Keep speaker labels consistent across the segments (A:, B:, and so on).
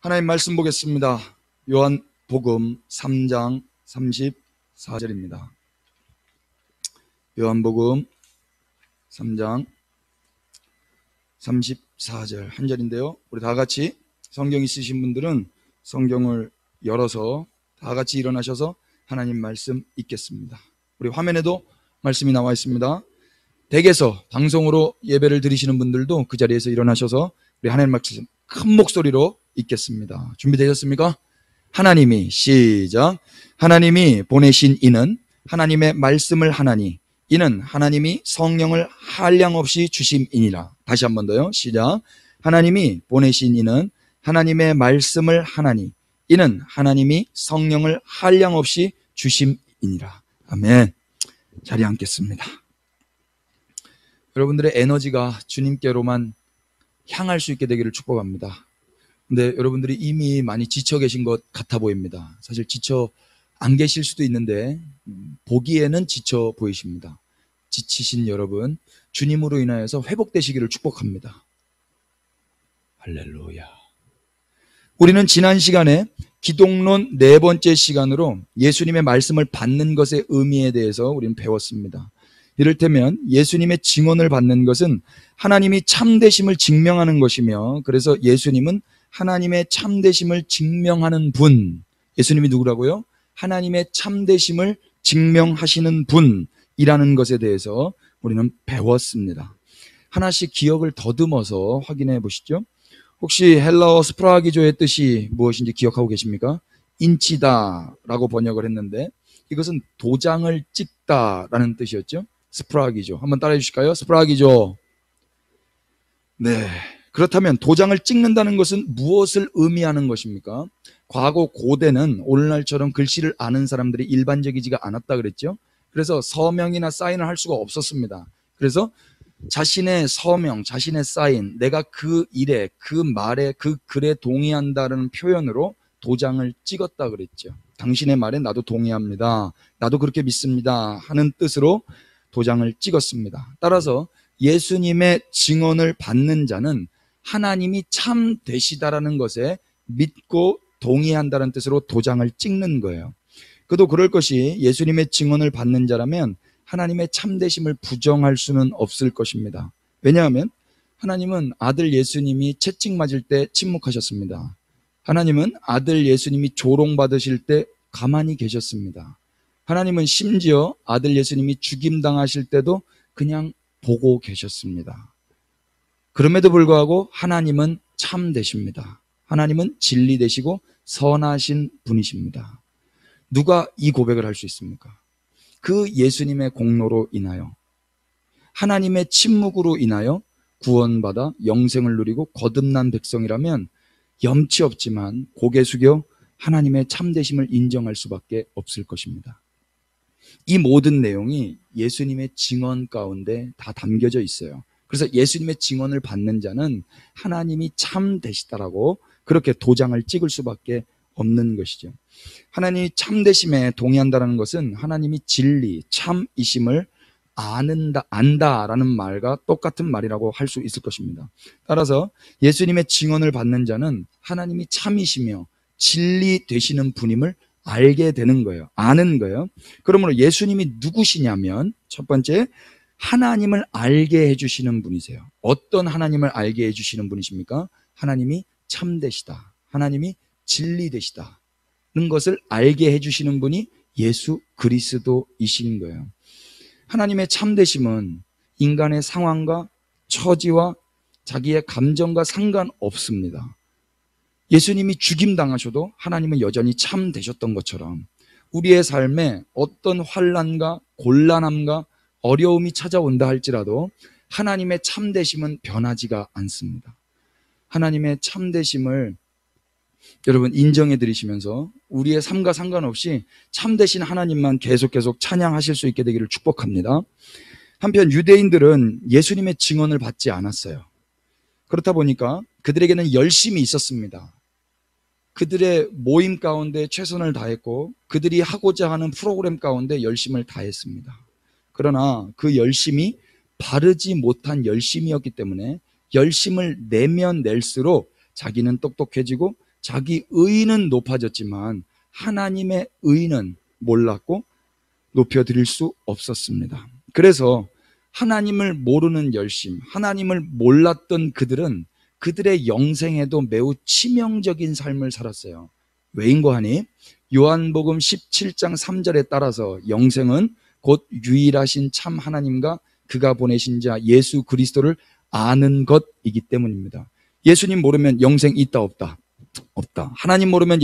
A: 하나님 말씀 보겠습니다. 요한복음 3장 34절입니다. 요한복음 3장 34절 한 절인데요. 우리 다 같이 성경 있으신 분들은 성경을 열어서 다 같이 일어나셔서 하나님 말씀 읽겠습니다. 우리 화면에도 말씀이 나와 있습니다. 댁에서 방송으로 예배를 드리시는 분들도 그 자리에서 일어나셔서 우리 하나님 말씀 큰 목소리로 읽겠습니다. 준비되셨습니까? 하나님이 시작. 하나님이 보내신 이는 하나님의 말씀을 하나니 이는 하나님이 성령을 한량없이 주심이니라. 다시 한 번 더요. 시작. 하나님이 보내신 이는 하나님의 말씀을 하나니 이는 하나님이 성령을 한량없이 주심이니라. 아멘. 자리에 앉겠습니다. 여러분들의 에너지가 주님께로만 향할 수 있게 되기를 축복합니다. 근데 여러분들이 이미 많이 지쳐 계신 것 같아 보입니다. 사실 지쳐 안 계실 수도 있는데 보기에는 지쳐 보이십니다. 지치신 여러분, 주님으로 인하여서 회복되시기를 축복합니다. 할렐루야. 우리는 지난 시간에 기독론 4번째 시간으로 예수님의 말씀을 받는 것의 의미에 대해서 우리는 배웠습니다. 이를테면 예수님의 증언을 받는 것은 하나님이 참되심을 증명하는 것이며, 그래서 예수님은 하나님의 참되심을 증명하는 분, 예수님이 누구라고요? 하나님의 참되심을 증명하시는 분이라는 것에 대해서 우리는 배웠습니다. 하나씩 기억을 더듬어서 확인해 보시죠. 혹시 헬라어 스프라기조의 뜻이 무엇인지 기억하고 계십니까? 인치다 라고 번역을 했는데 이것은 도장을 찍다라는 뜻이었죠. 스프라기조. 한번 따라해 주실까요? 스프라기조. 네. 그렇다면 도장을 찍는다는 것은 무엇을 의미하는 것입니까? 과거 고대는 오늘날처럼 글씨를 아는 사람들이 일반적이지가 않았다 그랬죠. 그래서 서명이나 사인을 할 수가 없었습니다. 그래서 자신의 서명, 자신의 사인, 내가 그 일에, 그 말에, 그 글에 동의한다는 표현으로 도장을 찍었다 그랬죠. 당신의 말에 나도 동의합니다. 나도 그렇게 믿습니다. 하는 뜻으로 도장을 찍었습니다. 따라서 예수님의 증언을 받는 자는 하나님이 참 되시다라는 것에 믿고 동의한다는 뜻으로 도장을 찍는 거예요. 그도 그럴 것이 예수님의 증언을 받는 자라면 하나님의 참되심을 부정할 수는 없을 것입니다. 왜냐하면 하나님은 아들 예수님이 채찍 맞을 때 침묵하셨습니다. 하나님은 아들 예수님이 조롱받으실 때 가만히 계셨습니다. 하나님은 심지어 아들 예수님이 죽임당하실 때도 그냥 보고 계셨습니다. 그럼에도 불구하고 하나님은 참 되십니다. 하나님은 진리 되시고 선하신 분이십니다. 누가 이 고백을 할 수 있습니까? 그 예수님의 공로로 인하여, 하나님의 침묵으로 인하여 구원받아 영생을 누리고 거듭난 백성이라면 염치 없지만 고개 숙여 하나님의 참되심을 인정할 수밖에 없을 것입니다. 이 모든 내용이 예수님의 증언 가운데 다 담겨져 있어요. 그래서 예수님의 증언을 받는 자는 하나님이 참 되시다라고 그렇게 도장을 찍을 수밖에 없는 것이죠. 하나님이 참되심에 동의한다는 것은 하나님이 진리, 참이심을 안다라는 말과 똑같은 말이라고 할 수 있을 것입니다. 따라서 예수님의 증언을 받는 자는 하나님이 참이시며 진리 되시는 분임을 알게 되는 거예요. 아는 거예요. 그러므로 예수님이 누구시냐면 첫 번째, 하나님을 알게 해주시는 분이세요. 어떤 하나님을 알게 해주시는 분이십니까? 하나님이 참되시다, 하나님이 진리 되시다는 것을 알게 해주시는 분이 예수 그리스도이신 거예요. 하나님의 참되심은 인간의 상황과 처지와 자기의 감정과 상관없습니다. 예수님이 죽임당하셔도 하나님은 여전히 참 되셨던 것처럼 우리의 삶에 어떤 환난과 곤란함과 어려움이 찾아온다 할지라도 하나님의 참되심은 변하지가 않습니다. 하나님의 참되심을 여러분 인정해 드리시면서 우리의 삶과 상관없이 참되신 하나님만 계속 찬양하실 수 있게 되기를 축복합니다. 한편 유대인들은 예수님의 증언을 받지 않았어요. 그렇다 보니까 그들에게는 열심이 있었습니다. 그들의 모임 가운데 최선을 다했고 그들이 하고자 하는 프로그램 가운데 열심을 다했습니다. 그러나 그 열심이 바르지 못한 열심이었기 때문에 열심을 내면 낼수록 자기는 똑똑해지고 자기 의는 높아졌지만 하나님의 의는 몰랐고 높여드릴 수 없었습니다. 그래서 하나님을 모르는 열심, 하나님을 몰랐던 그들은 그들의 영생에도 매우 치명적인 삶을 살았어요. 왜인고 하니 요한복음 17장 3절에 따라서 영생은 곧 유일하신 참 하나님과 그가 보내신 자 예수 그리스도를 아는 것이기 때문입니다. 예수님 모르면 영생 있다 없다? 없다. 하나님 모르면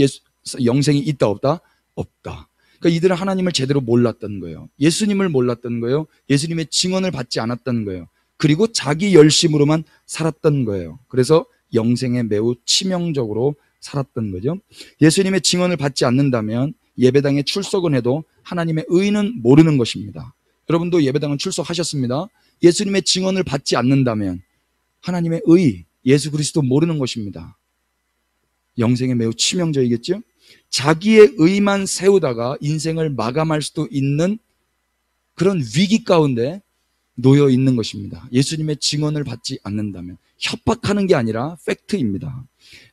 A: 영생이 있다 없다? 없다. 그러니까 이들은 하나님을 제대로 몰랐던 거예요. 예수님을 몰랐던 거예요. 예수님의 증언을 받지 않았던 거예요. 그리고 자기 열심으로만 살았던 거예요. 그래서 영생에 매우 치명적으로 살았던 거죠. 예수님의 증언을 받지 않는다면 예배당에 출석은 해도 하나님의 의는 모르는 것입니다. 여러분도 예배당은 출석하셨습니다. 예수님의 증언을 받지 않는다면 하나님의 의, 예수 그리스도 모르는 것입니다. 영생에 매우 치명적이겠죠? 자기의 의만 세우다가 인생을 마감할 수도 있는 그런 위기 가운데 놓여 있는 것입니다. 예수님의 증언을 받지 않는다면. 협박하는 게 아니라 팩트입니다.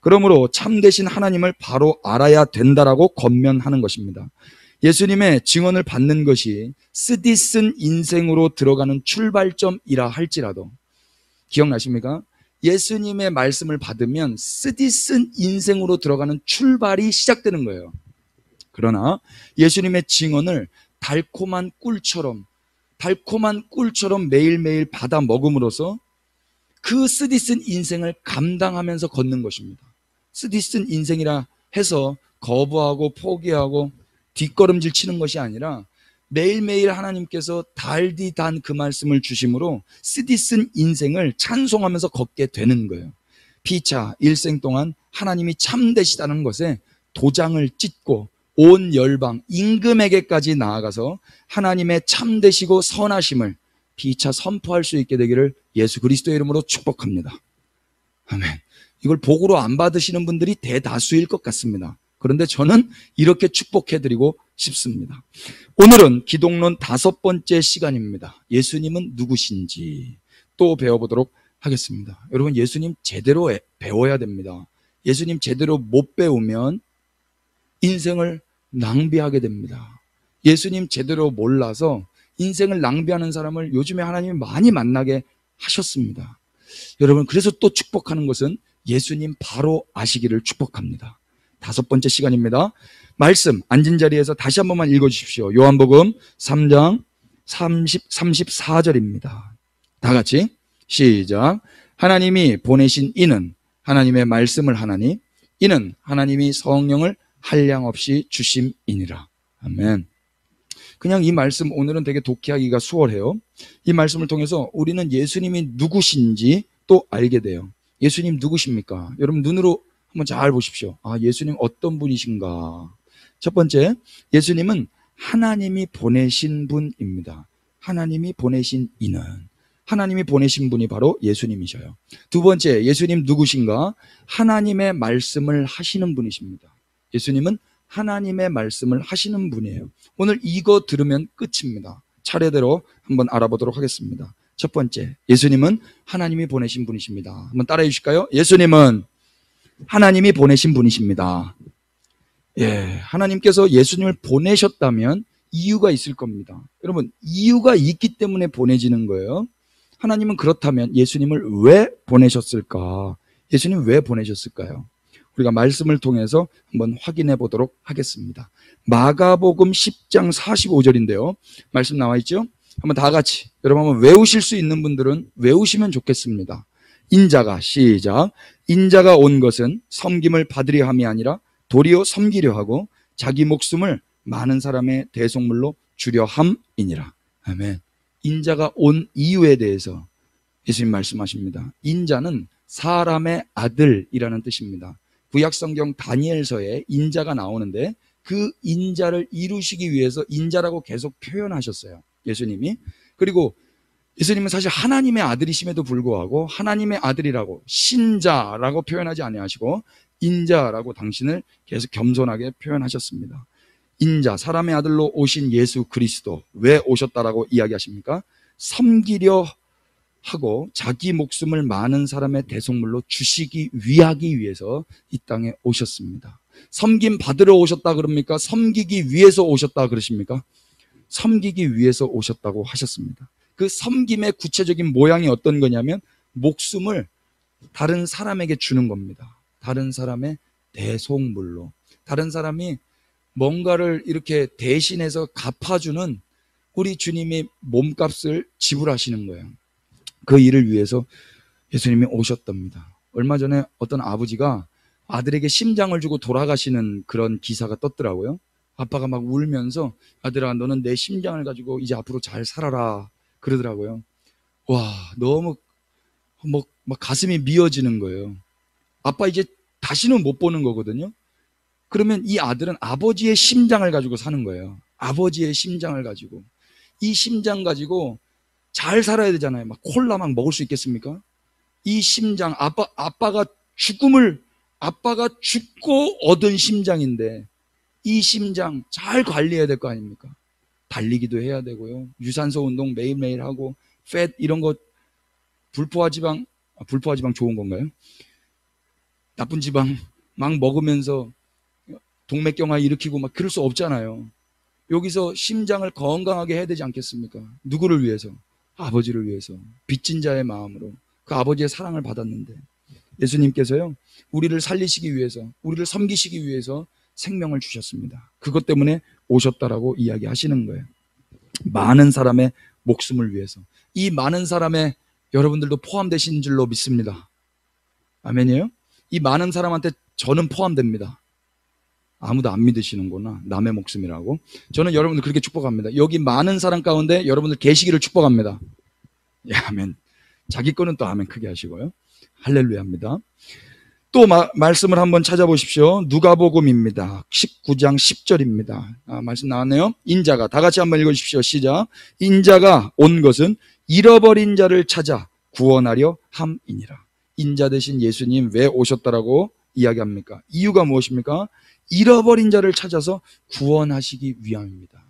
A: 그러므로 참되신 하나님을 바로 알아야 된다라고 권면하는 것입니다. 예수님의 증언을 받는 것이 쓰디쓴 인생으로 들어가는 출발점이라 할지라도, 기억나십니까? 예수님의 말씀을 받으면 쓰디쓴 인생으로 들어가는 출발이 시작되는 거예요. 그러나 예수님의 증언을 달콤한 꿀처럼 매일매일 받아 먹음으로써 그 쓰디쓴 인생을 감당하면서 걷는 것입니다. 쓰디쓴 인생이라 해서 거부하고 포기하고 뒷걸음질 치는 것이 아니라 매일매일 하나님께서 달디 단 그 말씀을 주심으로 쓰디쓴 인생을 찬송하면서 걷게 되는 거예요. 피차 일생 동안 하나님이 참되시다는 것에 도장을 찍고 온 열방 임금에게까지 나아가서 하나님의 참되시고 선하심을 피차 선포할 수 있게 되기를 예수 그리스도의 이름으로 축복합니다. 아멘. 이걸 복으로 안 받으시는 분들이 대다수일 것 같습니다. 그런데 저는 이렇게 축복해드리고 싶습니다. 오늘은 기독론 5번째 시간입니다. 예수님은 누구신지 또 배워보도록 하겠습니다. 여러분, 예수님 제대로 배워야 됩니다. 예수님 제대로 못 배우면 인생을 낭비하게 됩니다. 예수님 제대로 몰라서 인생을 낭비하는 사람을 요즘에 하나님이 많이 만나게 하셨습니다. 여러분, 그래서 또 축복하는 것은 예수님 바로 아시기를 축복합니다. 5번째 시간입니다. 말씀 앉은 자리에서 다시 한 번만 읽어주십시오. 요한복음 3장 34절입니다. 다 같이 시작. 하나님이 보내신 이는 하나님의 말씀을 하나니 이는 하나님이 성령을 한량없이 주심이니라. 아멘. 그냥 이 말씀 오늘은 되게 독해하기가 수월해요. 이 말씀을 통해서 우리는 예수님이 누구신지 또 알게 돼요. 예수님 누구십니까? 여러분 눈으로 한번 잘 보십시오. 아, 예수님 어떤 분이신가? 첫 번째, 예수님은 하나님이 보내신 분입니다. 하나님이 보내신 이는, 하나님이 보내신 분이 바로 예수님이셔요. 두 번째, 예수님 누구신가? 하나님의 말씀을 하시는 분이십니다. 예수님은 하나님의 말씀을 하시는 분이에요. 오늘 이거 들으면 끝입니다. 차례대로 한번 알아보도록 하겠습니다. 첫 번째, 예수님은 하나님이 보내신 분이십니다. 한번 따라해 주실까요? 예수님은 하나님이 보내신 분이십니다. 예, 하나님께서 예수님을 보내셨다면 이유가 있을 겁니다. 여러분, 이유가 있기 때문에 보내지는 거예요. 하나님은 그렇다면 예수님을 왜 보내셨을까? 예수님 왜 보내셨을까요? 우리가 말씀을 통해서 한번 확인해 보도록 하겠습니다. 마가복음 10장 45절인데요. 말씀 나와 있죠? 한번 다 같이, 여러분 한번 외우실 수 있는 분들은 외우시면 좋겠습니다. 인자가, 시작. 인자가 온 것은 섬김을 받으려 함이 아니라 도리어 섬기려 하고 자기 목숨을 많은 사람의 대속물로 주려 함이니라. 아멘. 인자가 온 이유에 대해서 예수님 말씀하십니다. 인자는 사람의 아들이라는 뜻입니다. 구약성경 다니엘서에 인자가 나오는데 그 인자를 이루시기 위해서 인자라고 계속 표현하셨어요. 예수님이. 그리고 예수님은 사실 하나님의 아들이심에도 불구하고 하나님의 아들이라고 신자라고 표현하지 아니하시고 인자라고 당신을 계속 겸손하게 표현하셨습니다. 인자, 사람의 아들로 오신 예수 그리스도 왜 오셨다라고 이야기하십니까? 섬기려 하고 자기 목숨을 많은 사람의 대속물로 주시기 위해서 이 땅에 오셨습니다. 섬김 받으러 오셨다 그럽니까? 섬기기 위해서 오셨다 그러십니까? 섬기기 위해서 오셨다고 하셨습니다. 그 섬김의 구체적인 모양이 어떤 거냐면 목숨을 다른 사람에게 주는 겁니다. 다른 사람의 대속물로. 다른 사람이 뭔가를 이렇게 대신해서 갚아주는 우리 주님이 몸값을 지불하시는 거예요. 그 일을 위해서 예수님이 오셨답니다. 얼마 전에 어떤 아버지가 아들에게 심장을 주고 돌아가시는 그런 기사가 떴더라고요. 아빠가 막 울면서 아들아 너는 내 심장을 가지고 이제 앞으로 잘 살아라 그러더라고요. 와 너무 막 가슴이 미어지는 거예요. 아빠 이제 다시는 못 보는 거거든요. 그러면 이 아들은 아버지의 심장을 가지고 사는 거예요. 아버지의 심장을 가지고. 이 심장 가지고 잘 살아야 되잖아요. 막 콜라 막 먹을 수 있겠습니까? 이 심장, 아빠가 죽고 얻은 심장인데 이 심장 잘 관리해야 될 거 아닙니까? 달리기도 해야 되고요. 유산소 운동 매일매일 하고, 팻 이런 거, 불포화 지방 좋은 건가요? 나쁜 지방 막 먹으면서 동맥경화 일으키고 막 그럴 수 없잖아요. 여기서 심장을 건강하게 해야 되지 않겠습니까? 누구를 위해서? 아버지를 위해서. 빚진 자의 마음으로 그 아버지의 사랑을 받았는데 예수님께서요 우리를 살리시기 위해서, 우리를 섬기시기 위해서 생명을 주셨습니다. 그것 때문에 오셨다라고 이야기하시는 거예요. 많은 사람의 목숨을 위해서. 이 많은 사람에 여러분들도 포함되신 줄로 믿습니다. 아멘이에요? 이 많은 사람한테 저는 포함됩니다. 아무도 안 믿으시는구나. 남의 목숨이라고. 저는 여러분들 그렇게 축복합니다. 여기 많은 사람 가운데 여러분들 계시기를 축복합니다. 예, 아멘. 자기 거는 또 아멘 크게 하시고요. 할렐루야입니다. 또 말씀을 한번 찾아보십시오. 누가복음입니다. 19장 10절입니다. 말씀 나왔네요. 인자가, 다 같이 한번 읽어주십시오. 시작. 인자가 온 것은 잃어버린 자를 찾아 구원하려 함이니라. 인자 대신 예수님 왜 오셨다라고 이야기합니까? 이유가 무엇입니까? 잃어버린 자를 찾아서 구원하시기 위함입니다.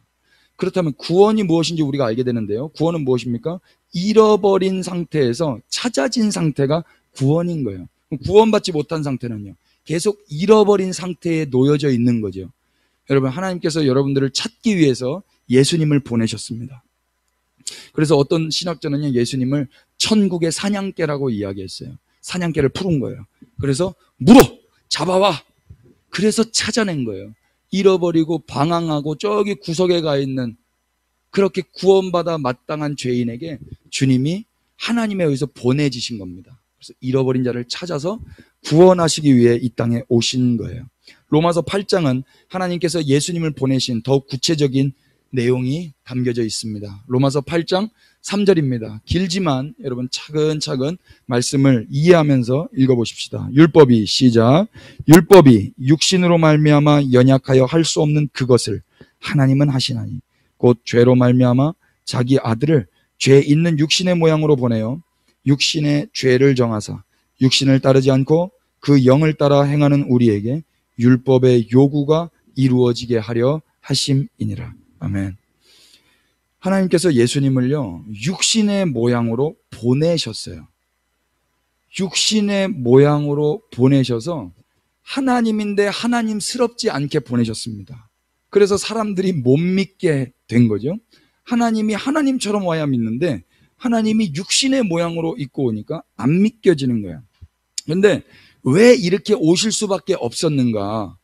A: 그렇다면 구원이 무엇인지 우리가 알게 되는데요. 구원은 무엇입니까? 잃어버린 상태에서 찾아진 상태가 구원인 거예요. 구원받지 못한 상태는요, 계속 잃어버린 상태에 놓여져 있는 거죠. 여러분, 하나님께서 여러분들을 찾기 위해서 예수님을 보내셨습니다. 그래서 어떤 신학자는요, 예수님을 천국의 사냥개라고 이야기했어요. 사냥개를 풀은 거예요. 그래서 물어! 잡아와! 그래서 찾아낸 거예요. 잃어버리고 방황하고 저기 구석에 가 있는 그렇게 구원받아 마땅한 죄인에게 주님이 하나님에 의해서 보내지신 겁니다. 그래서 잃어버린 자를 찾아서 구원하시기 위해 이 땅에 오신 거예요. 로마서 8장은 하나님께서 예수님을 보내신 더욱 구체적인 내용이 담겨져 있습니다. 로마서 8장 3절입니다. 길지만 여러분 차근차근 말씀을 이해하면서 읽어보십시다. 율법이, 시작. 율법이 육신으로 말미암아 연약하여 할 수 없는 그것을 하나님은 하시나니 곧 죄로 말미암아 자기 아들을 죄 있는 육신의 모양으로 보내어 육신의 죄를 정하사 육신을 따르지 않고 그 영을 따라 행하는 우리에게 율법의 요구가 이루어지게 하려 하심이니라. 아멘. 하나님께서 예수님을요, 육신의 모양으로 보내셨어요. 육신의 모양으로 보내셔서 하나님인데 하나님스럽지 않게 보내셨습니다. 그래서 사람들이 못 믿게 된 거죠. 하나님이 하나님처럼 와야 믿는데 하나님이 육신의 모양으로 입고 오니까 안 믿겨지는 거예요. 그런데 왜 이렇게 오실 수밖에 없었는가?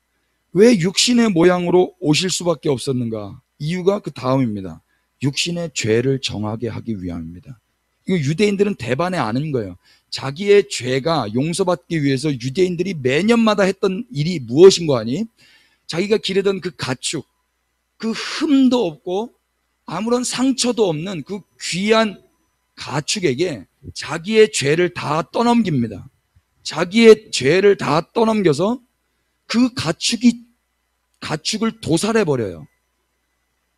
A: 왜 육신의 모양으로 오실 수밖에 없었는가? 이유가 그 다음입니다. 육신의 죄를 정하게 하기 위함입니다. 이거 유대인들은 대반에 아는 거예요. 자기의 죄가 용서받기 위해서 유대인들이 매년마다 했던 일이 무엇인 거 아니? 자기가 기르던 그 가축, 그 흠도 없고 아무런 상처도 없는 그 귀한 가축에게 자기의 죄를 다 떠넘깁니다. 자기의 죄를 다 떠넘겨서 그 가축을 도살해버려요.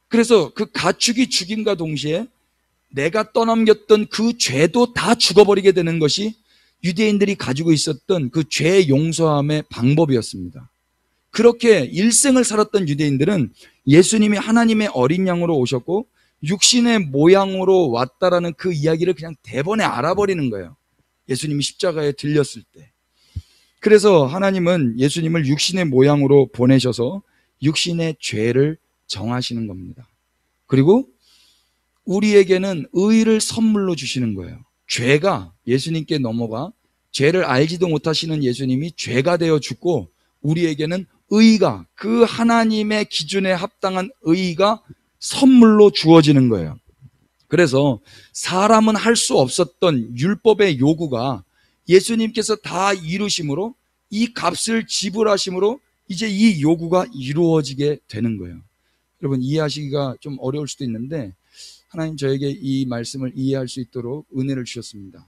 A: 그래서 그 가축이 죽임과 동시에 내가 떠넘겼던 그 죄도 다 죽어버리게 되는 것이 유대인들이 가지고 있었던 그 죄 용서함의 방법이었습니다. 그렇게 일생을 살았던 유대인들은 예수님이 하나님의 어린 양으로 오셨고 육신의 모양으로 왔다라는 그 이야기를 그냥 대번에 알아버리는 거예요. 예수님이 십자가에 들렸을 때. 그래서 하나님은 예수님을 육신의 모양으로 보내셔서 육신의 죄를 정하시는 겁니다. 그리고 우리에게는 의를 선물로 주시는 거예요. 죄가 예수님께 넘어가 죄를 알지도 못하시는 예수님이 죄가 되어 죽고 우리에게는 의가, 그 하나님의 기준에 합당한 의가 선물로 주어지는 거예요. 그래서 사람은 할 수 없었던 율법의 요구가 예수님께서 다 이루심으로, 이 값을 지불하심으로 이제 이 요구가 이루어지게 되는 거예요. 여러분, 이해하시기가 좀 어려울 수도 있는데 하나님 저에게 이 말씀을 이해할 수 있도록 은혜를 주셨습니다.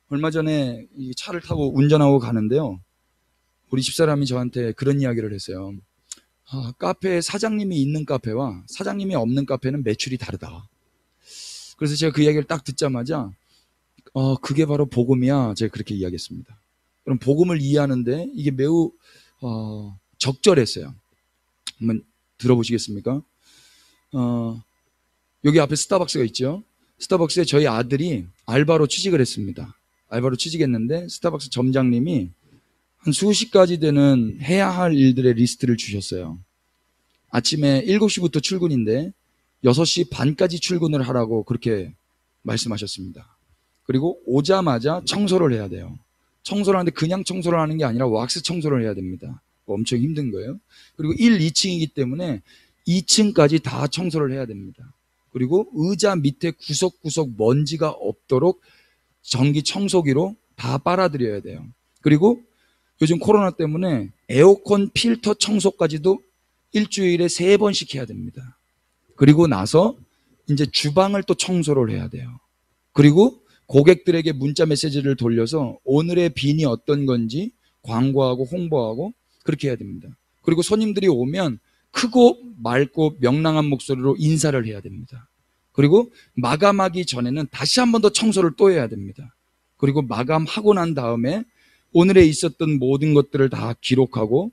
A: 얼마 전에 이 차를 타고 운전하고 가는데요, 우리 집사람이 저한테 그런 이야기를 했어요. 카페에 사장님이 있는 카페와 사장님이 없는 카페는 매출이 다르다. 그래서 제가 그 이야기를 딱 듣자마자 그게 바로 복음이야, 제가 그렇게 이야기했습니다. 그럼 복음을 이해하는데 이게 매우 적절했어요. 한번 들어보시겠습니까? 여기 앞에 스타벅스가 있죠. 스타벅스에 저희 아들이 알바로 취직을 했습니다. 알바로 취직했는데 스타벅스 점장님이 한 수십 가지 되는 해야 할 일들의 리스트를 주셨어요. 아침에 7시부터 출근인데 6시 반까지 출근을 하라고 그렇게 말씀하셨습니다. 그리고 오자마자 청소를 해야 돼요. 청소를 하는데 그냥 청소를 하는 게 아니라 왁스 청소를 해야 됩니다. 엄청 힘든 거예요. 그리고 1, 2층이기 때문에 2층까지 다 청소를 해야 됩니다. 그리고 의자 밑에 구석구석 먼지가 없도록 전기 청소기로 다 빨아들여야 돼요. 그리고 요즘 코로나 때문에 에어컨 필터 청소까지도 일주일에 3번씩 해야 됩니다. 그리고 나서 이제 주방을 또 청소를 해야 돼요. 그리고 고객들에게 문자 메시지를 돌려서 오늘의 빈이 어떤 건지 광고하고 홍보하고 그렇게 해야 됩니다. 그리고 손님들이 오면 크고 맑고 명랑한 목소리로 인사를 해야 됩니다. 그리고 마감하기 전에는 다시 한 번 더 청소를 또 해야 됩니다. 그리고 마감하고 난 다음에 오늘에 있었던 모든 것들을 다 기록하고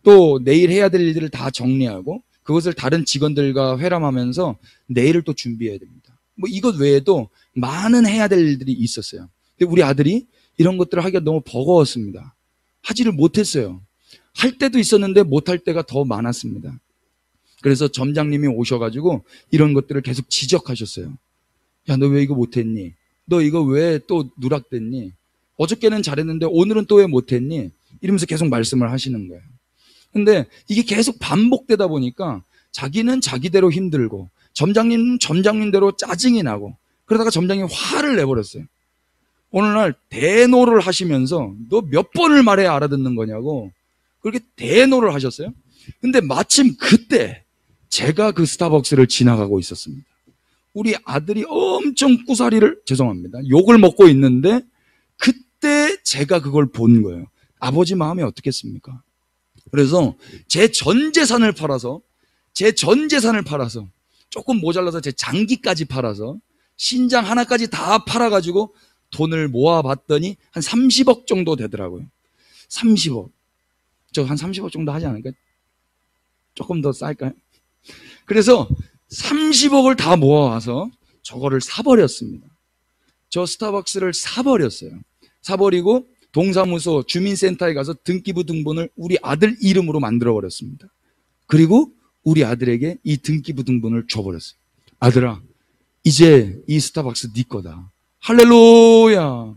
A: 또 내일 해야 될 일들을 다 정리하고 그것을 다른 직원들과 회람하면서 내일을 또 준비해야 됩니다. 뭐 이것 외에도 많은 해야 될 일들이 있었어요. 근데 우리 아들이 이런 것들을 하기가 너무 버거웠습니다. 하지를 못했어요. 할 때도 있었는데 못할 때가 더 많았습니다. 그래서 점장님이 오셔가지고 이런 것들을 계속 지적하셨어요. 야, 너 왜 이거 못했니? 너 이거 왜 또 누락됐니? 어저께는 잘했는데 오늘은 또 왜 못했니? 이러면서 계속 말씀을 하시는 거예요. 근데 이게 계속 반복되다 보니까 자기는 자기대로 힘들고 점장님은 점장님대로 짜증이 나고 그러다가 점장님이 화를 내버렸어요. 어느 날 대노를 하시면서 너 몇 번을 말해야 알아듣는 거냐고 그렇게 대노를 하셨어요. 근데 마침 그때 제가 그 스타벅스를 지나가고 있었습니다. 우리 아들이 엄청 꾸사리를, 죄송합니다, 욕을 먹고 있는데 그때 제가 그걸 본 거예요. 아버지 마음이 어떻겠습니까? 그래서 제 전 재산을 팔아서 조금 모자라서 제 장기까지 팔아서 신장 하나까지 다 팔아가지고 돈을 모아봤더니 한 30억 정도 되더라고요. 30억. 저 한 30억 정도 하지 않을까요? 조금 더 쌀까요? 그래서 30억을 다 모아와서 저거를 사버렸습니다. 저 스타벅스를 사버렸어요. 사버리고 동사무소 주민센터에 가서 등기부 등본을 우리 아들 이름으로 만들어버렸습니다. 그리고 우리 아들에게 이 등기부 등본을 줘버렸어요. 아들아, 이제 이 스타벅스 네 거다. 할렐루야.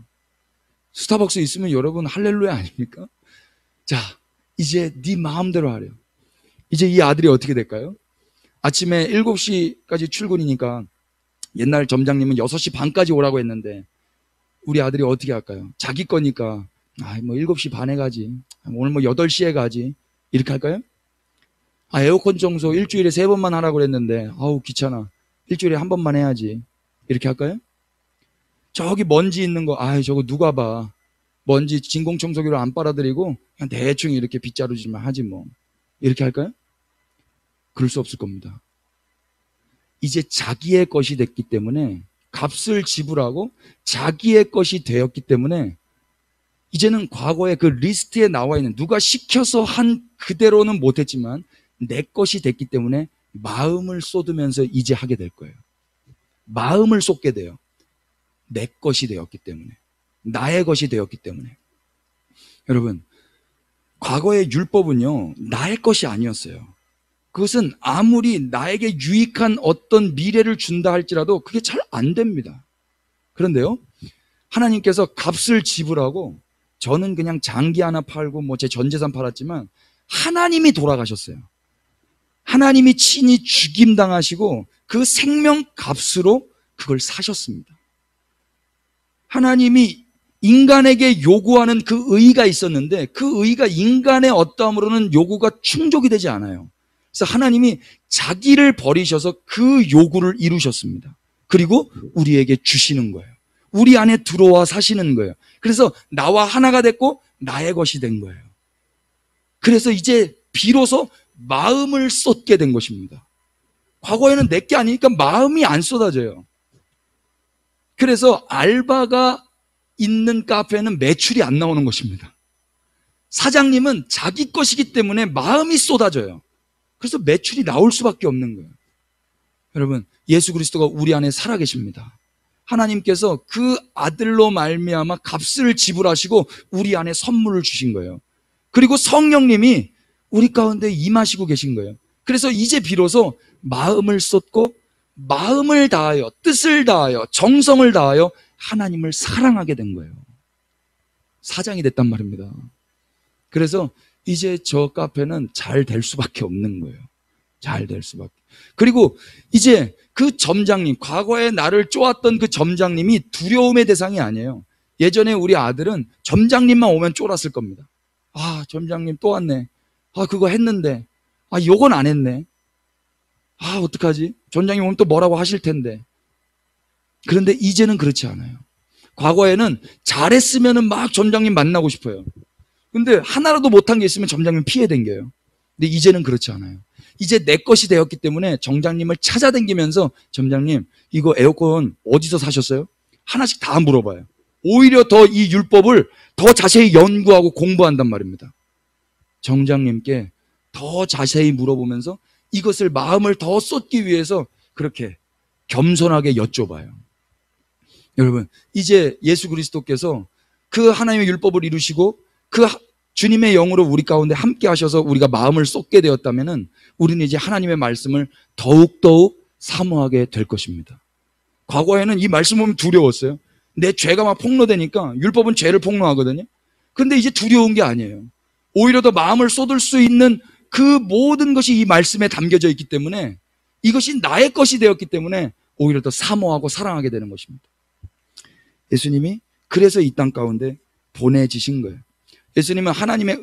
A: 스타벅스 있으면 여러분 할렐루야 아닙니까? 자, 이제 네 마음대로 하래요. 이제 이 아들이 어떻게 될까요? 아침에 7시까지 출근이니까 옛날 점장님은 6시 반까지 오라고 했는데 우리 아들이 어떻게 할까요? 자기 거니까 뭐 7시 반에 가지, 오늘 뭐 8시에 가지, 이렇게 할까요? 에어컨 청소 일주일에 3번만 하라고 그랬는데 아우 귀찮아, 일주일에 한 번만 해야지, 이렇게 할까요? 저기 먼지 있는 거 저거 누가 봐, 먼지 진공청소기로 안 빨아들이고 그냥 대충 이렇게 빗자루질만 하지 뭐, 이렇게 할까요? 그럴 수 없을 겁니다. 이제 자기의 것이 됐기 때문에, 값을 지불하고 자기의 것이 되었기 때문에 이제는 과거에 그 리스트에 나와 있는, 누가 시켜서 한 그대로는 못했지만 내 것이 됐기 때문에 마음을 쏟으면서 이제 하게 될 거예요. 마음을 쏟게 돼요. 내 것이 되었기 때문에, 나의 것이 되었기 때문에. 여러분, 과거의 율법은요, 나의 것이 아니었어요. 그것은 아무리 나에게 유익한 어떤 미래를 준다 할지라도 그게 잘 안 됩니다. 그런데요, 하나님께서 값을 지불하고, 저는 그냥 장기 하나 팔고 뭐 제 전 재산 팔았지만 하나님이 돌아가셨어요. 하나님이 친히 죽임당하시고 그 생명 값으로 그걸 사셨습니다. 하나님이 인간에게 요구하는 그 의의가 있었는데 그 의의가 인간의 어떠함으로는 요구가 충족이 되지 않아요. 그래서 하나님이 자기를 버리셔서 그 요구를 이루셨습니다. 그리고 우리에게 주시는 거예요. 우리 안에 들어와 사시는 거예요. 그래서 나와 하나가 됐고 나의 것이 된 거예요. 그래서 이제 비로소 마음을 쏟게 된 것입니다. 과거에는 내게 아니니까 마음이 안 쏟아져요. 그래서 알바가 있는 카페는 매출이 안 나오는 것입니다. 사장님은 자기 것이기 때문에 마음이 쏟아져요. 그래서 매출이 나올 수밖에 없는 거예요. 여러분, 예수 그리스도가 우리 안에 살아계십니다. 하나님께서 그 아들로 말미암아 값을 지불하시고 우리 안에 선물을 주신 거예요. 그리고 성령님이 우리 가운데 임하시고 계신 거예요. 그래서 이제 비로소 마음을 쏟고 마음을 다하여, 뜻을 다하여, 정성을 다하여 하나님을 사랑하게 된 거예요. 사장이 됐단 말입니다. 그래서 이제 저 카페는 잘 될 수밖에 없는 거예요. 잘 될 수밖에. 그리고 이제 그 점장님, 과거에 나를 쪼았던 그 점장님이 두려움의 대상이 아니에요. 예전에 우리 아들은 점장님만 오면 쫄았을 겁니다. 아, 점장님 또 왔네. 아, 그거 했는데. 아, 요건 안 했네. 아, 어떡하지? 점장님 오면 또 뭐라고 하실 텐데. 그런데 이제는 그렇지 않아요. 과거에는 잘했으면은 막 점장님 만나고 싶어요. 근데 하나라도 못한 게 있으면 점장님 피해 댕겨요. 근데 이제는 그렇지 않아요. 이제 내 것이 되었기 때문에 점장님을 찾아다니면서 점장님, 이거 에어컨 어디서 사셨어요? 하나씩 다 물어봐요. 오히려 더 이 율법을 더 자세히 연구하고 공부한단 말입니다. 점장님께 더 자세히 물어보면서 이것을 마음을 더 쏟기 위해서 그렇게 겸손하게 여쭤봐요. 여러분, 이제 예수 그리스도께서 그 하나님의 율법을 이루시고 그 주님의 영으로 우리 가운데 함께 하셔서 우리가 마음을 쏟게 되었다면 우리는 이제 하나님의 말씀을 더욱더욱 사모하게 될 것입니다. 과거에는 이 말씀 보면 두려웠어요. 내 죄가 막 폭로되니까, 율법은 죄를 폭로하거든요. 근데 이제 두려운 게 아니에요. 오히려 더 마음을 쏟을 수 있는 그 모든 것이 이 말씀에 담겨져 있기 때문에, 이것이 나의 것이 되었기 때문에 오히려 더 사모하고 사랑하게 되는 것입니다. 예수님이 그래서 이 땅 가운데 보내지신 거예요. 예수님은 하나님의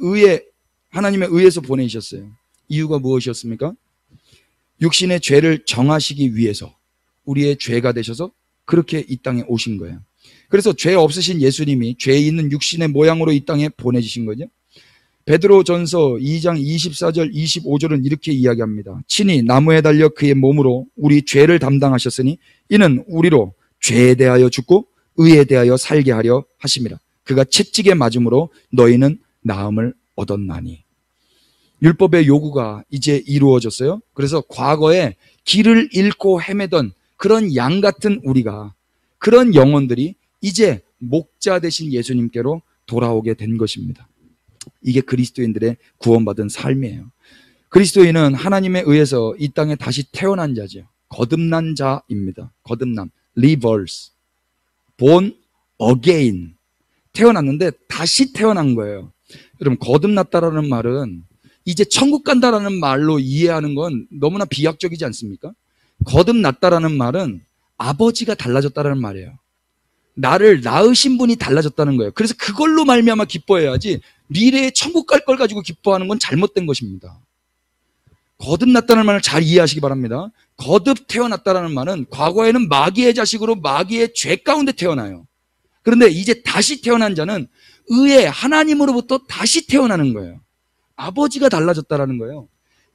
A: 의에서 보내셨어요. 이유가 무엇이었습니까? 육신의 죄를 정하시기 위해서, 우리의 죄가 되셔서 그렇게 이 땅에 오신 거예요. 그래서 죄 없으신 예수님이 죄 있는 육신의 모양으로 이 땅에 보내지신 거죠. 베드로전서 2장 24절 25절은 이렇게 이야기합니다. 친히 나무에 달려 그의 몸으로 우리 죄를 담당하셨으니 이는 우리로 죄에 대하여 죽고 의에 대하여 살게 하려 하심이라. 그가 채찍에 맞음으로 너희는 나음을 얻었나니. 율법의 요구가 이제 이루어졌어요. 그래서 과거에 길을 잃고 헤매던 그런 양 같은 우리가, 그런 영혼들이 이제 목자 되신 예수님께로 돌아오게 된 것입니다. 이게 그리스도인들의 구원받은 삶이에요. 그리스도인은 하나님에 의해서 이 땅에 다시 태어난 자죠. 거듭난 자입니다. 거듭남, reverse, born again. 태어났는데 다시 태어난 거예요. 여러분, 거듭났다라는 말은 이제 천국 간다라는 말로 이해하는 건 너무나 비약적이지 않습니까? 거듭났다라는 말은 아버지가 달라졌다라는 말이에요. 나를 낳으신 분이 달라졌다는 거예요. 그래서 그걸로 말미암아 기뻐해야지 미래에 천국 갈 걸 가지고 기뻐하는 건 잘못된 것입니다. 거듭났다는 말을 잘 이해하시기 바랍니다. 거듭 태어났다라는 말은 과거에는 마귀의 자식으로 마귀의 죄 가운데 태어나요. 그런데 이제 다시 태어난 자는 의의 하나님으로부터 다시 태어나는 거예요. 아버지가 달라졌다라는 거예요.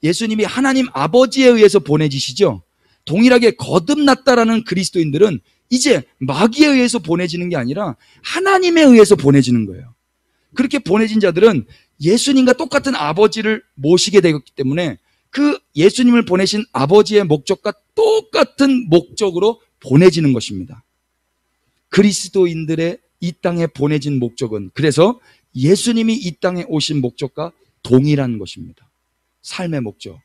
A: 예수님이 하나님 아버지에 의해서 보내지시죠. 동일하게 거듭났다라는 그리스도인들은 이제 마귀에 의해서 보내지는 게 아니라 하나님에 의해서 보내지는 거예요. 그렇게 보내진 자들은 예수님과 똑같은 아버지를 모시게 되었기 때문에 그 예수님을 보내신 아버지의 목적과 똑같은 목적으로 보내지는 것입니다. 그리스도인들의 이 땅에 보내진 목적은 그래서 예수님이 이 땅에 오신 목적과 동일한 것입니다. 삶의 목적.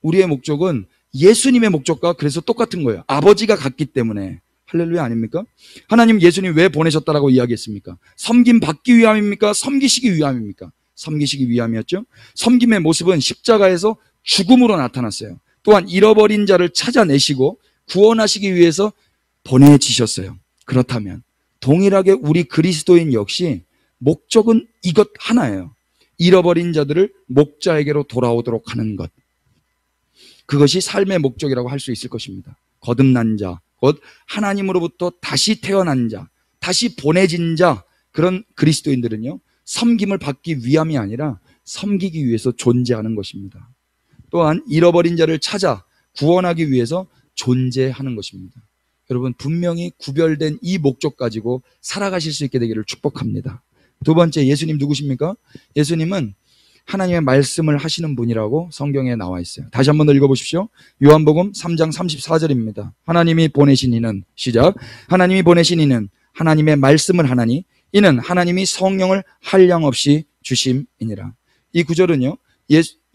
A: 우리의 목적은 예수님의 목적과 그래서 똑같은 거예요. 아버지가 같기 때문에. 할렐루야 아닙니까? 하나님 예수님 왜 보내셨다라고 이야기했습니까? 섬김 받기 위함입니까? 섬기시기 위함입니까? 섬기시기 위함이었죠. 섬김의 모습은 십자가에서 죽음으로 나타났어요. 또한 잃어버린 자를 찾아내시고 구원하시기 위해서 보내지셨어요. 그렇다면 동일하게 우리 그리스도인 역시 목적은 이것 하나예요. 잃어버린 자들을 목자에게로 돌아오도록 하는 것. 그것이 삶의 목적이라고 할 수 있을 것입니다. 거듭난 자, 곧 하나님으로부터 다시 태어난 자, 다시 보내진 자, 그런 그리스도인들은요, 섬김을 받기 위함이 아니라 섬기기 위해서 존재하는 것입니다. 또한 잃어버린 자를 찾아 구원하기 위해서 존재하는 것입니다. 여러분 분명히 구별된 이 목적 가지고 살아가실 수 있게 되기를 축복합니다. 두 번째, 예수님 누구십니까? 예수님은 하나님의 말씀을 하시는 분이라고 성경에 나와 있어요. 다시 한번 더 읽어보십시오. 요한복음 3장 34절입니다. 하나님이 보내신 이는, 시작, 하나님이 보내신 이는 하나님의 말씀을 하나니 이는 하나님이 성령을 한량없이 주심이니라. 이 구절은요,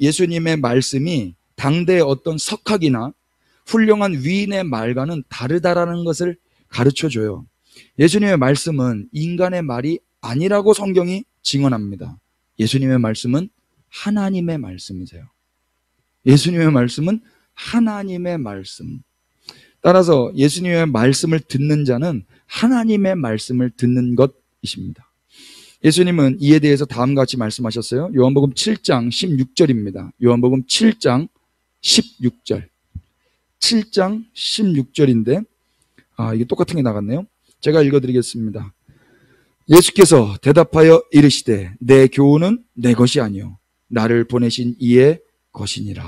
A: 예수님의 말씀이 당대의 어떤 석학이나 훌륭한 위인의 말과는 다르다라는 것을 가르쳐줘요. 예수님의 말씀은 인간의 말이 아니라고 성경이 증언합니다. 예수님의 말씀은 하나님의 말씀이세요. 예수님의 말씀은 하나님의 말씀. 따라서 예수님의 말씀을 듣는 자는 하나님의 말씀을 듣는 것이십니다. 예수님은 이에 대해서 다음과 같이 말씀하셨어요. 요한복음 7장 16절입니다. 요한복음 7장 16절. 7장 16절인데 이게 똑같은 게 나갔네요. 제가 읽어드리겠습니다. 예수께서 대답하여 이르시되 내 교훈은 내 것이 아니요 나를 보내신 이의 것이니라.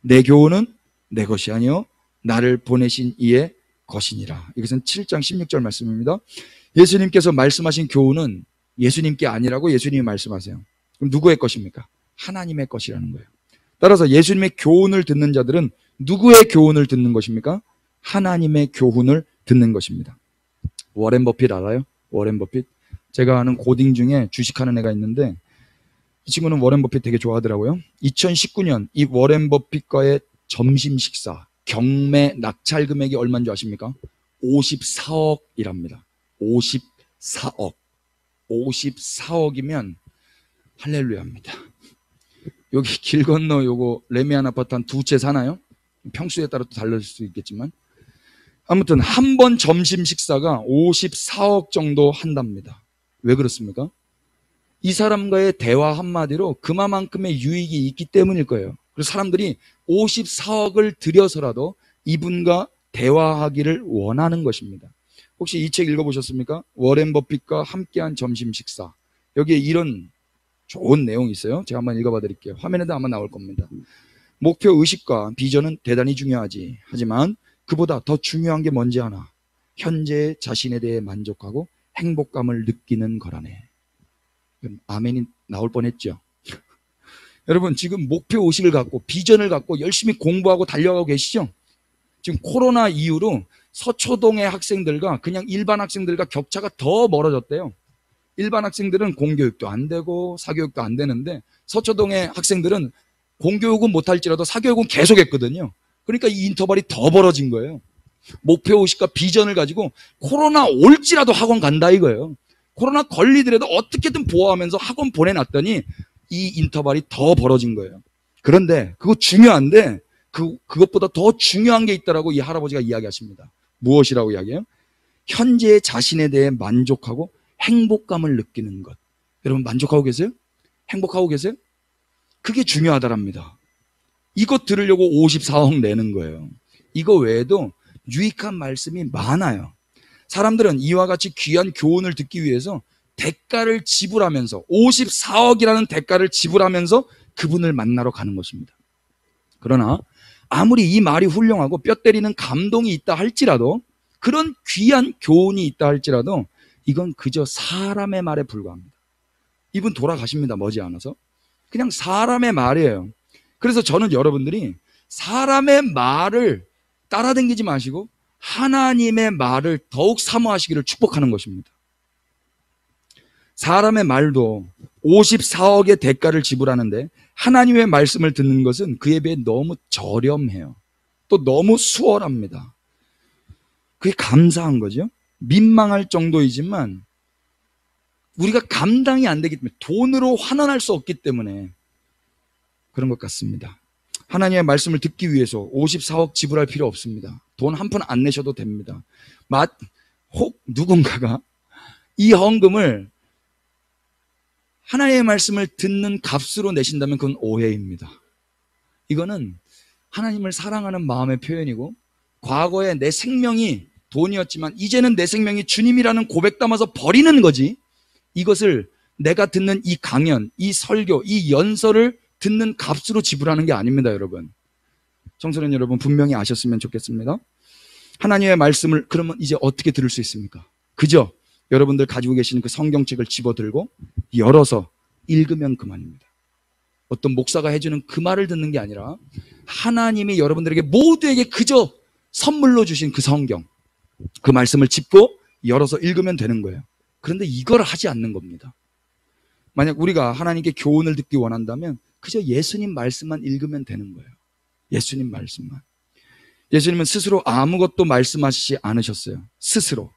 A: 내 교훈은 내 것이 아니요 나를 보내신 이의 것이니라. 이것은 7장 16절 말씀입니다. 예수님께서 말씀하신 교훈은 예수님께 아니라고 예수님이 말씀하세요. 그럼 누구의 것입니까? 하나님의 것이라는 거예요. 따라서 예수님의 교훈을 듣는 자들은 누구의 교훈을 듣는 것입니까? 하나님의 교훈을 듣는 것입니다. 워렌 버핏 알아요? 워렌 버핏? 제가 아는 고딩 중에 주식하는 애가 있는데 이 친구는 워렌 버핏 되게 좋아하더라고요. 2019년 이 워렌 버핏과의 점심 식사 경매 낙찰 금액이 얼마인 줄 아십니까? 54억이랍니다. 54억. 54억이면 할렐루야입니다. 여기 길 건너 요거 레미안 아파트 한 두 채 사나요? 평수에 따라 또 달라질 수 있겠지만 아무튼 한 번 점심 식사가 54억 정도 한답니다. 왜 그렇습니까? 이 사람과의 대화 한마디로 그만큼의 유익이 있기 때문일 거예요. 그래서 사람들이 54억을 들여서라도 이분과 대화하기를 원하는 것입니다. 혹시 이 책 읽어보셨습니까? 워렌 버핏과 함께한 점심 식사. 여기에 이런 좋은 내용이 있어요. 제가 한번 읽어봐 드릴게요. 화면에도 아마 나올 겁니다. 목표 의식과 비전은 대단히 중요하지. 하지만 그보다 더 중요한 게 뭔지 아나? 현재 자신에 대해 만족하고 행복감을 느끼는 거라네. 아멘이 나올 뻔했죠. 여러분 지금 목표 의식을 갖고 비전을 갖고 열심히 공부하고 달려가고 계시죠? 지금 코로나 이후로 서초동의 학생들과 그냥 일반 학생들과 격차가 더 멀어졌대요. 일반 학생들은 공교육도 안 되고 사교육도 안 되는데 서초동의 학생들은 공교육은 못할지라도 사교육은 계속했거든요. 그러니까 이 인터벌이 더 벌어진 거예요. 목표 의식과 비전을 가지고 코로나 올지라도 학원 간다 이거예요. 코로나 걸리더라도 어떻게든 보호하면서 학원 보내놨더니 이 인터벌이 더 벌어진 거예요. 그런데 그거 중요한데 그것보다 더 중요한 게 있다라고 이 할아버지가 이야기하십니다. 무엇이라고 이야기해요? 현재 자신에 대해 만족하고 행복감을 느끼는 것. 여러분 만족하고 계세요? 행복하고 계세요? 그게 중요하다랍니다. 이것 들으려고 54억 내는 거예요. 이거 외에도 유익한 말씀이 많아요. 사람들은 이와 같이 귀한 교훈을 듣기 위해서 대가를 지불하면서 54억이라는 대가를 지불하면서 그분을 만나러 가는 것입니다. 그러나 아무리 이 말이 훌륭하고 뼈 때리는 감동이 있다 할지라도 그런 귀한 교훈이 있다 할지라도 이건 그저 사람의 말에 불과합니다. 이분 돌아가십니다. 머지않아서. 그냥 사람의 말이에요. 그래서 저는 여러분들이 사람의 말을 따라다니지 마시고 하나님의 말을 더욱 사모하시기를 축복하는 것입니다. 사람의 말도 54억의 대가를 지불하는데 하나님의 말씀을 듣는 것은 그에 비해 너무 저렴해요. 또 너무 수월합니다. 그게 감사한 거죠. 민망할 정도이지만 우리가 감당이 안 되기 때문에, 돈으로 환원할 수 없기 때문에 그런 것 같습니다. 하나님의 말씀을 듣기 위해서 54억 지불할 필요 없습니다. 돈 한 푼 안 내셔도 됩니다. 혹 누군가가 이 헌금을 하나님의 말씀을 듣는 값으로 내신다면 그건 오해입니다. 이거는 하나님을 사랑하는 마음의 표현이고, 과거에 내 생명이 돈이었지만 이제는 내 생명이 주님이라는 고백 담아서 버리는 거지, 이것을 내가 듣는 이 강연, 이 설교, 이 연설을 듣는 값으로 지불하는 게 아닙니다, 여러분. 청소년 여러분, 분명히 아셨으면 좋겠습니다. 하나님의 말씀을 그러면 이제 어떻게 들을 수 있습니까? 그저 여러분들 가지고 계시는 그 성경책을 집어들고 열어서 읽으면 그만입니다. 어떤 목사가 해주는 그 말을 듣는 게 아니라 하나님이 여러분들에게 모두에게 그저 선물로 주신 그 성경, 그 말씀을 짚고 열어서 읽으면 되는 거예요. 그런데 이걸 하지 않는 겁니다. 만약 우리가 하나님께 교훈을 듣기 원한다면 그저 예수님 말씀만 읽으면 되는 거예요. 예수님 말씀만. 예수님은 스스로 아무것도 말씀하시지 않으셨어요. 스스로.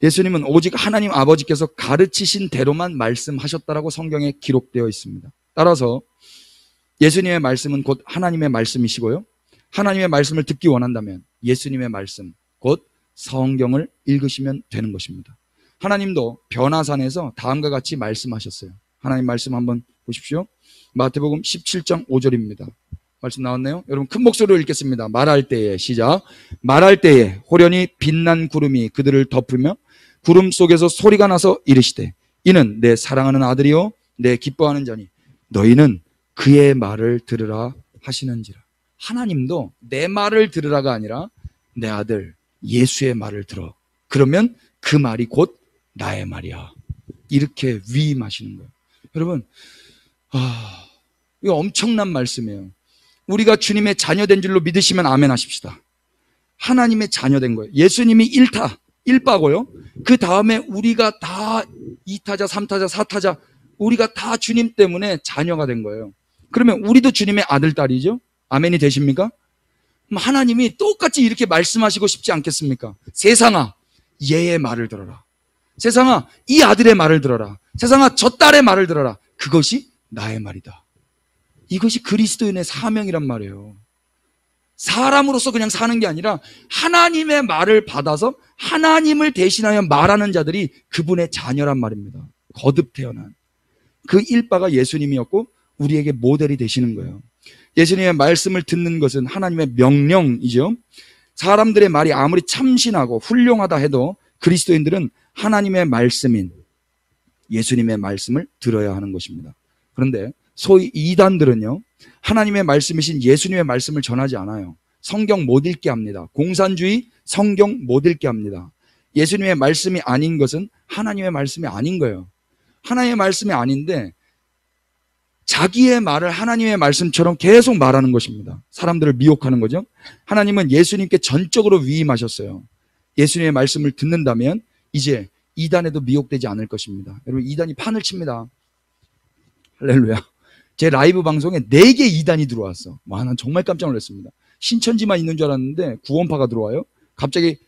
A: 예수님은 오직 하나님 아버지께서 가르치신 대로만 말씀하셨다라고 성경에 기록되어 있습니다. 따라서 예수님의 말씀은 곧 하나님의 말씀이시고요, 하나님의 말씀을 듣기 원한다면 예수님의 말씀, 곧 성경을 읽으시면 되는 것입니다. 하나님도 변화산에서 다음과 같이 말씀하셨어요. 하나님 말씀 한번 보십시오. 마태복음 17장 5절입니다. 말씀 나왔네요. 여러분 큰 목소리로 읽겠습니다. 말할 때에, 시작. 말할 때에 호련히 빛난 구름이 그들을 덮으며 구름 속에서 소리가 나서 이르시되, 이는 내 사랑하는 아들이요 내 기뻐하는 자니 너희는 그의 말을 들으라 하시는지라. 하나님도 내 말을 들으라가 아니라 내 아들 예수의 말을 들어. 그러면 그 말이 곧 나의 말이야. 이렇게 위임하시는 거예요. 여러분, 이거 엄청난 말씀이에요. 우리가 주님의 자녀된 줄로 믿으시면 아멘 하십시다. 하나님의 자녀된 거예요. 예수님이 1바고요. 그 다음에 우리가 다 2타자, 3타자, 4타자, 우리가 다 주님 때문에 자녀가 된 거예요. 그러면 우리도 주님의 아들, 딸이죠? 아멘이 되십니까? 그럼 하나님이 똑같이 이렇게 말씀하시고 싶지 않겠습니까? 세상아, 얘의 말을 들어라. 세상아, 이 아들의 말을 들어라. 세상아, 저 딸의 말을 들어라. 그것이 나의 말이다. 이것이 그리스도인의 사명이란 말이에요. 사람으로서 그냥 사는 게 아니라 하나님의 말을 받아서 하나님을 대신하여 말하는 자들이 그분의 자녀란 말입니다. 거듭 태어난 그 1바가 예수님이었고 우리에게 모델이 되시는 거예요. 예수님의 말씀을 듣는 것은 하나님의 명령이죠. 사람들의 말이 아무리 참신하고 훌륭하다 해도 그리스도인들은 하나님의 말씀인 예수님의 말씀을 들어야 하는 것입니다. 그런데 소위 이단들은요, 하나님의 말씀이신 예수님의 말씀을 전하지 않아요. 성경 못 읽게 합니다. 공산주의, 성경 못 읽게 합니다. 예수님의 말씀이 아닌 것은 하나님의 말씀이 아닌 거예요. 하나님의 말씀이 아닌데 자기의 말을 하나님의 말씀처럼 계속 말하는 것입니다. 사람들을 미혹하는 거죠. 하나님은 예수님께 전적으로 위임하셨어요. 예수님의 말씀을 듣는다면 이제 이단에도 미혹되지 않을 것입니다. 여러분, 이단이 판을 칩니다. 할렐루야. 제 라이브 방송에 4개 이단이 들어왔어. 와, 난 정말 깜짝 놀랐습니다. 신천지만 있는 줄 알았는데 구원파가 들어와요. 갑자기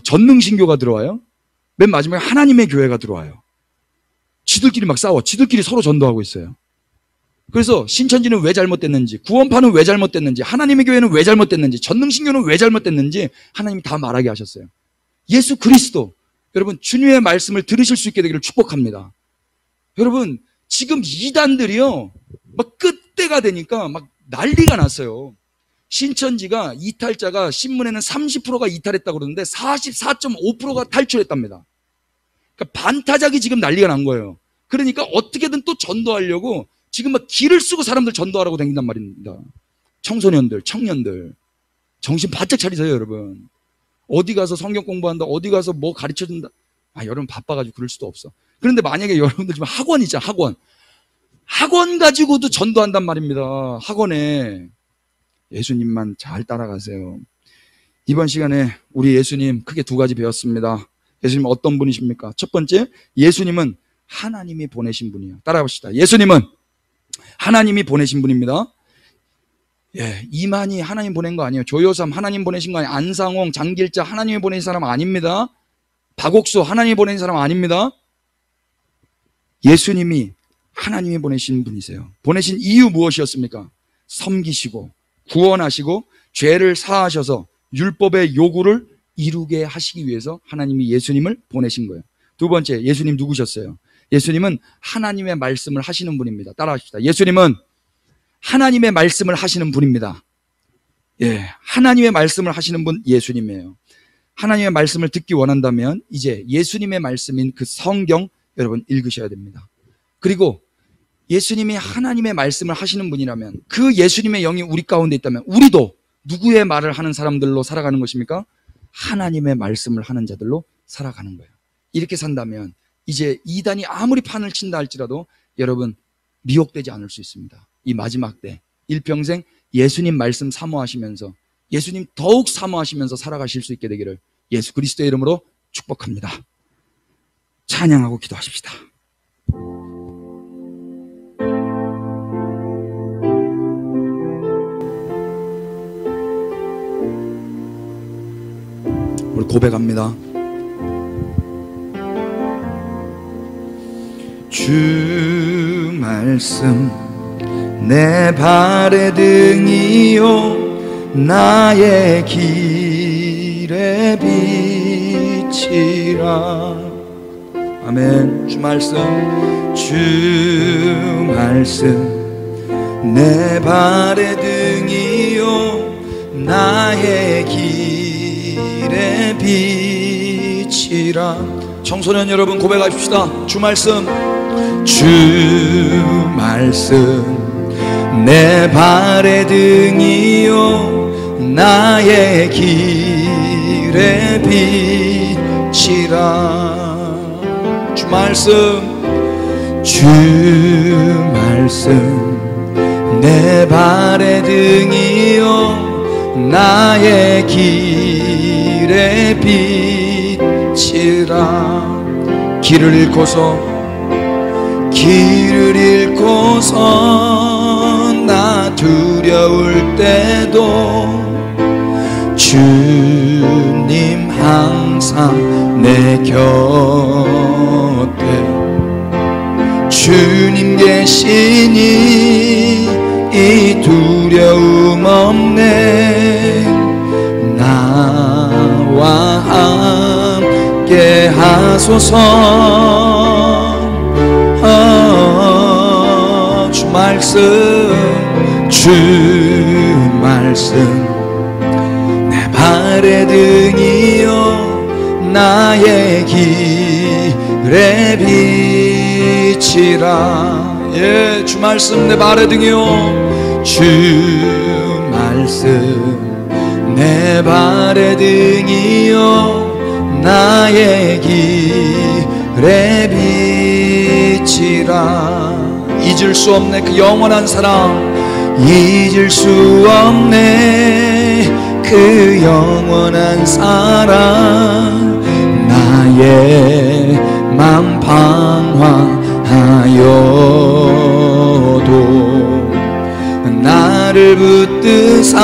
A: 전능신교가 들어와요. 맨 마지막에 하나님의 교회가 들어와요. 지들끼리 막 싸워. 지들끼리 서로 전도하고 있어요. 그래서 신천지는 왜 잘못됐는지, 구원파는 왜 잘못됐는지, 하나님의 교회는 왜 잘못됐는지, 전능신교는 왜 잘못됐는지 하나님이 다 말하게 하셨어요. 예수 그리스도, 여러분 주님의 말씀을 들으실 수 있게 되기를 축복합니다. 여러분, 지금 이단들이요, 막 끝때가 되니까 막 난리가 났어요. 신천지가 이탈자가 신문에는 30%가 이탈했다고 그러는데 44.5%가 탈출했답니다. 그러니까 반타작이 지금 난리가 난 거예요. 그러니까 어떻게든 또 전도하려고 지금 막 길을 쓰고 사람들 전도하라고 다닌단 말입니다. 청소년들, 청년들. 정신 바짝 차리세요, 여러분. 어디 가서 성경 공부한다, 어디 가서 뭐 가르쳐준다. 여러분 바빠가지고 그럴 수도 없어. 그런데 만약에 여러분들 지금 학원 있잖아, 학원. 학원 가지고도 전도한단 말입니다. 학원에. 예수님만 잘 따라가세요. 이번 시간에 우리 예수님 크게 두 가지 배웠습니다. 예수님 어떤 분이십니까? 첫 번째, 예수님은 하나님이 보내신 분이에요. 따라해봅시다. 예수님은 하나님이 보내신 분입니다. 예, 이만희 하나님 보낸 거 아니에요. 조효삼 하나님 보내신 거 아니에요. 안상홍, 장길자 하나님이 보내신 사람 아닙니다. 박옥수 하나님이 보내신 사람 아닙니다. 예수님이 하나님이 보내신 분이세요. 보내신 이유 무엇이었습니까? 섬기시고 구원하시고 죄를 사하셔서 율법의 요구를 이루게 하시기 위해서 하나님이 예수님을 보내신 거예요. 두 번째, 예수님 누구셨어요? 예수님은 하나님의 말씀을 하시는 분입니다. 따라하십시다. 예수님은 하나님의 말씀을 하시는 분입니다. 예, 하나님의 말씀을 하시는 분 예수님이에요. 하나님의 말씀을 듣기 원한다면 이제 예수님의 말씀인 그 성경 여러분 읽으셔야 됩니다. 그리고 예수님이 하나님의 말씀을 하시는 분이라면 그 예수님의 영이 우리 가운데 있다면 우리도 누구의 말을 하는 사람들로 살아가는 것입니까? 하나님의 말씀을 하는 자들로 살아가는 거예요. 이렇게 산다면 이제 이단이 아무리 판을 친다 할지라도 여러분 미혹되지 않을 수 있습니다. 이 마지막 때 일평생 예수님 말씀 사모하시면서 예수님 더욱 사모하시면서 살아가실 수 있게 되기를 예수 그리스도의 이름으로 축복합니다. 찬양하고 기도하십시다. 우리 고백합니다. 주 말씀 내 발의 등이요 나의 길의 빛이라. 아멘. 주 말씀 내 발의 등이요 나의 길의 빛이라. 청소년 여러분 고백하십시다. 주 말씀 내 발의 등이요 나의 길의 빛이라. 주 말씀 내 발의 등이요 나의 길의 빛이라. 길을 잃고서 나 두려울 때도 주님 항상 내 곁에 주님 계시니 이 두려움 없네. 나와 함께 하소서. 주 말씀 내 발의 등이요 나의 길의 빛이라. 예, 주 말씀 내 발의 등이요 주 말씀 내 발의 등이요 나의 길의 빛이라. 잊을 수 없네 그 영원한 사랑, 잊을 수 없네 그 영원한 사랑. 나의 맘 방황하여도 나를 붙드사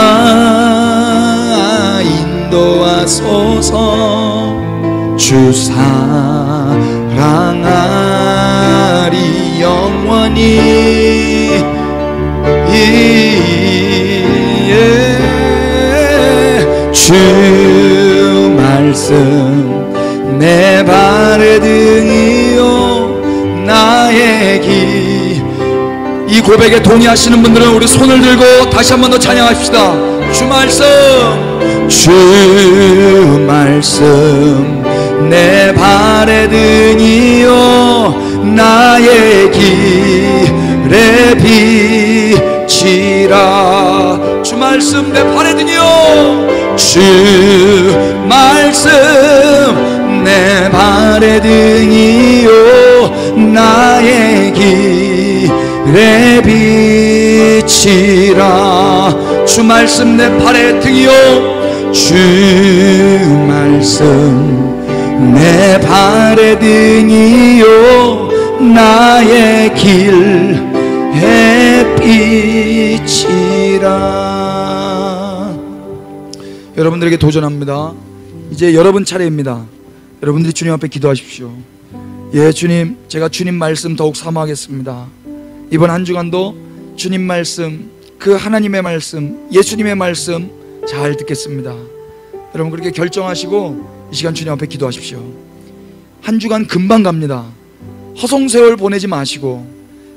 A: 인도하소서. 주 사랑하리 영원히. 주 말씀 내 발의 등이요 나의 길. 이 고백에 동의하시는 분들은 우리 손을 들고 다시 한 번 더 찬양합시다. 주 말씀 내 발의 등이요 나의 길의 빛이라. 주 말씀 내 발의 등이요 주 말씀 내 발의 등이요 나의 길의 빛이라. 주 말씀 내 발의 등이요 주 말씀 내 발의 등이요 나의 길 햇빛이라. 여러분들에게 도전합니다. 이제 여러분 차례입니다. 여러분들이 주님 앞에 기도하십시오. 예, 주님, 제가 주님 말씀 더욱 사모하겠습니다. 이번 한 주간도 주님 말씀, 그 하나님의 말씀, 예수님의 말씀 잘 듣겠습니다. 여러분 그렇게 결정하시고 이 시간 주님 앞에 기도하십시오. 한 주간 금방 갑니다. 허송세월 보내지 마시고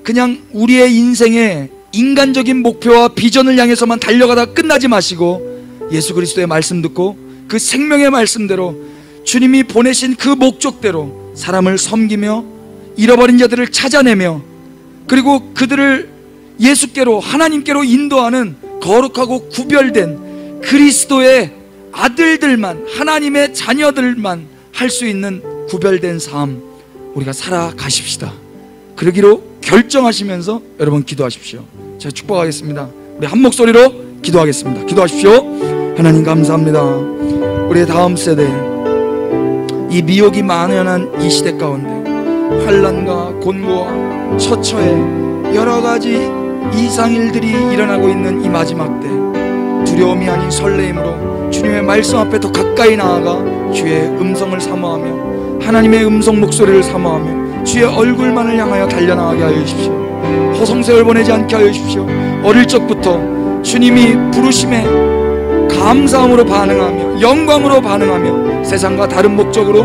A: 그냥 우리의 인생의 인간적인 목표와 비전을 향해서만 달려가다 끝나지 마시고 예수 그리스도의 말씀 듣고 그 생명의 말씀대로 주님이 보내신 그 목적대로 사람을 섬기며 잃어버린 자들을 찾아내며 그리고 그들을 예수께로 하나님께로 인도하는 거룩하고 구별된 그리스도의 아들들만, 하나님의 자녀들만 할 수 있는 구별된 삶 우리가 살아가십시다. 그러기로 결정하시면서 여러분 기도하십시오. 제가 축복하겠습니다. 우리 한 목소리로 기도하겠습니다. 기도하십시오. 하나님 감사합니다. 우리의 다음 세대, 이 미혹이 만연한 이 시대 가운데 환난과 곤고와 처처에 여러 가지 이상일들이 일어나고 있는 이 마지막 때 두려움이 아닌 설레임으로 주님의 말씀 앞에 더 가까이 나아가 주의 음성을 사모하며 하나님의 음성 목소리를 사모하며 주의 얼굴만을 향하여 달려나가게 하여 주십시오. 허송세월 보내지 않게 하여 주십시오. 어릴 적부터 주님이 부르심에 감사함으로 반응하며 영광으로 반응하며 세상과 다른 목적으로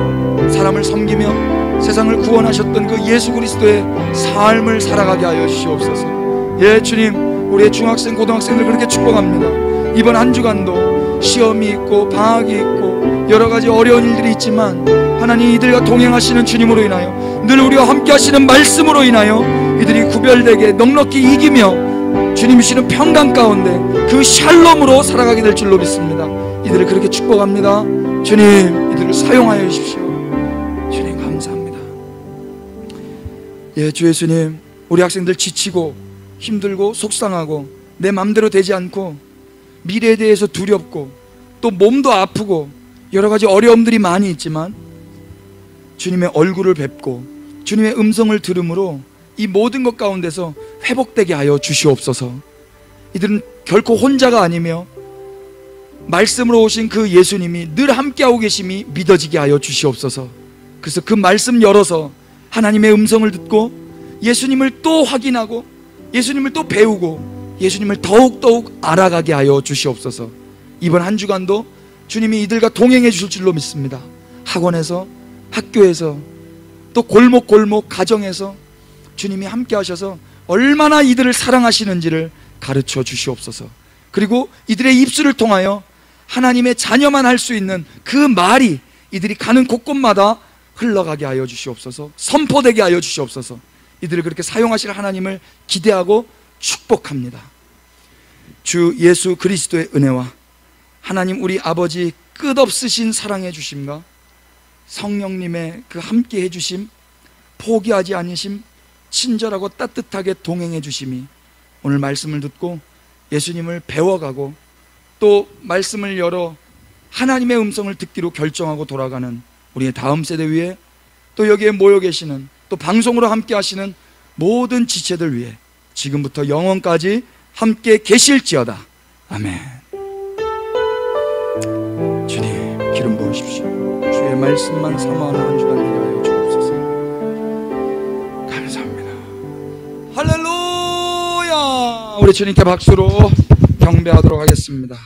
A: 사람을 섬기며 세상을 구원하셨던 그 예수 그리스도의 삶을 살아가게 하여 주시옵소서. 예, 주님, 우리의 중학생, 고등학생들 그렇게 축복합니다. 이번 한 주간도 시험이 있고 방학이 있고 여러 가지 어려운 일들이 있지만 하나님 이들과 동행하시는 주님으로 인하여 늘 우리와 함께 하시는 말씀으로 인하여 이들이 구별되게 넉넉히 이기며 주님 주시는 평강 가운데 그 샬롬으로 살아가게 될 줄로 믿습니다. 이들을 그렇게 축복합니다. 주님, 이들을 사용하여 주십시오. 주님 감사합니다. 예, 주 예수님, 우리 학생들 지치고 힘들고 속상하고 내 맘대로 되지 않고 미래에 대해서 두렵고 또 몸도 아프고 여러 가지 어려움들이 많이 있지만 주님의 얼굴을 뵙고 주님의 음성을 들음으로 이 모든 것 가운데서 회복되게 하여 주시옵소서. 이들은 결코 혼자가 아니며 말씀으로 오신 그 예수님이 늘 함께하고 계심이 믿어지게 하여 주시옵소서. 그래서 그 말씀 열어서 하나님의 음성을 듣고 예수님을 또 확인하고 예수님을 또 배우고 예수님을 더욱더욱 알아가게 하여 주시옵소서. 이번 한 주간도 주님이 이들과 동행해 주실 줄로 믿습니다. 학원에서, 학교에서, 또 골목골목 가정에서 주님이 함께 하셔서 얼마나 이들을 사랑하시는지를 가르쳐 주시옵소서. 그리고 이들의 입술을 통하여 하나님의 자녀만 할 수 있는 그 말이 이들이 가는 곳곳마다 흘러가게 하여 주시옵소서. 선포되게 하여 주시옵소서. 이들을 그렇게 사용하실 하나님을 기대하고 축복합니다. 주 예수 그리스도의 은혜와 하나님 우리 아버지 끝없으신 사랑해 주심과 성령님의 그 함께 해주심, 포기하지 않으심, 친절하고 따뜻하게 동행해 주심이 오늘 말씀을 듣고 예수님을 배워가고 또 말씀을 열어 하나님의 음성을 듣기로 결정하고 돌아가는 우리의 다음 세대 위에 또 여기에 모여 계시는 또 방송으로 함께 하시는 모든 지체들 위해 지금부터 영원까지 함께 계실지어다. 아멘. 주님 기름 부으십시오. 주의 말씀만 사모하는 한 주간 되게 하여 주옵소서. 감사합니다. 할렐루야. 우리 주님께 박수로 경배하도록 하겠습니다.